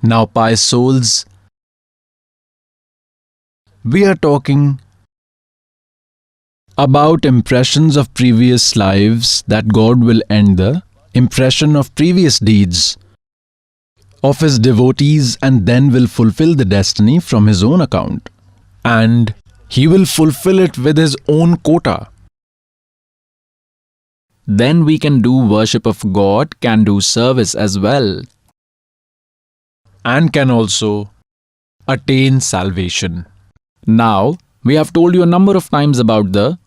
Now, pious souls, we are talking about impressions of previous lives, that God will end the impression of previous deeds of His devotees and then will fulfill the destiny from His own account. And He will fulfill it with His own quota. Then we can do worship of God, can do service as well. And can also attain salvation. Now, we have told you a number of times about the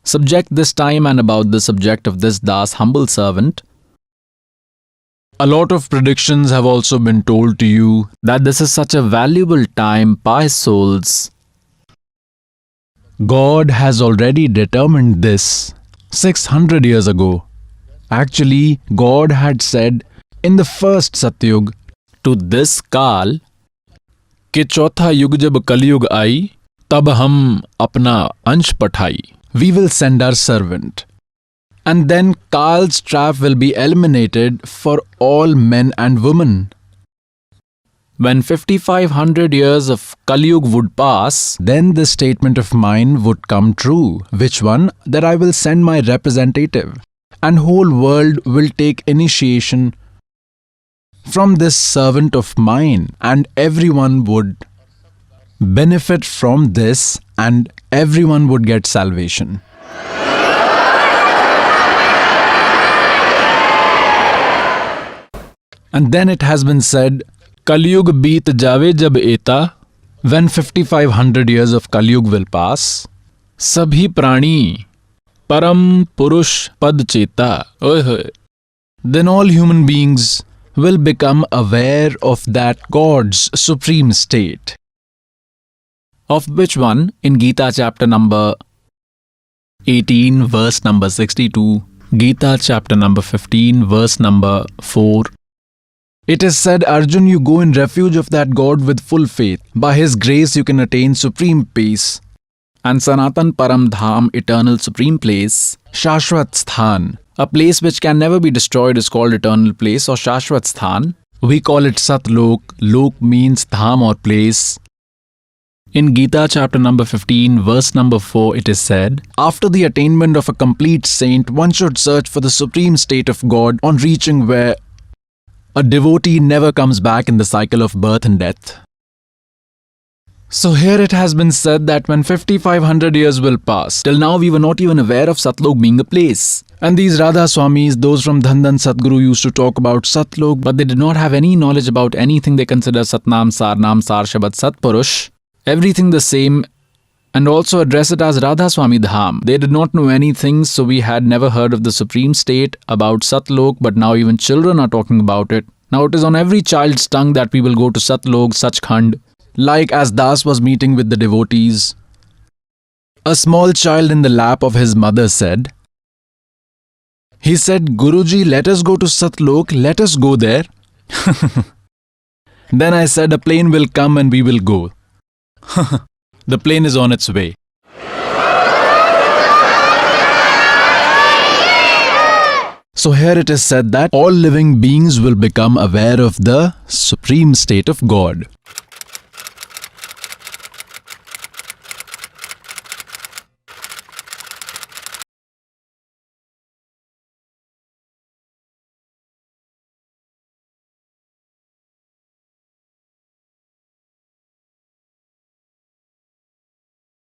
subject this time and about the subject of this Das, humble servant. A lot of predictions have also been told to you That this is such a valuable time, pious souls. God has already determined this 600 years ago. Actually, God had said in the first Satyug To this Kal, कि चौथा युग जब कलयुग आई तब हम अपना अंश पठाई. We will send our servant. And then Kal's trap will be eliminated for all men and women. when 5500 years of Kali Yuga would pass, Then the statement of mine would come true. Which one? That I will send my representative. And whole world will take initiation from this servant of mine. And everyone would benefit from this and everyone would get salvation. And then it has been said, Kaliyug beet jave jab eta, when 5500 years of Kaliyug will pass, sabhi prani param purush pad cheta, then all human beings will become aware of that God's supreme state. of which one in Gita chapter number 18 verse number 62, Gita chapter number 15 verse number 4. It is said, Arjun, you go in refuge of that God with full faith. By His grace you can attain supreme peace. and Sanatan Param Dham, eternal supreme place, Shashwat Sthan. a place which can never be destroyed is called eternal place or Shashwat Sthan. We call it Satlok. Lok means dham or place. In Gita chapter number 15 verse number 4 it is said, After the attainment of a complete saint, one should search for the supreme state of God, on reaching where a devotee never comes back in the cycle of birth and death. So here it has been said that when 5500 years will pass, till now we were not even aware of Satlok being a place. and these Radha Swamis, those from Dhandan Sadguru, used to talk about Satlok, But they did not have any knowledge about anything they consider Satnam, Sarnam, Sar, Shabad, Satpurush. Everything the same, and also address it as Radha Swami Dham. They did not know anything, so we had never heard of the supreme state, about Satlok, but now even children are talking about it. Now it is on every child's tongue that we will go to Satlok, Sachkhand. like as Das was meeting with the devotees. A small child in the lap of his mother said, he said, Guruji, let us go to Satlok, let us go there. Then I said, a plane will come and we will go. The plane is on its way. So here it is said that all living beings will become aware of the supreme state of God.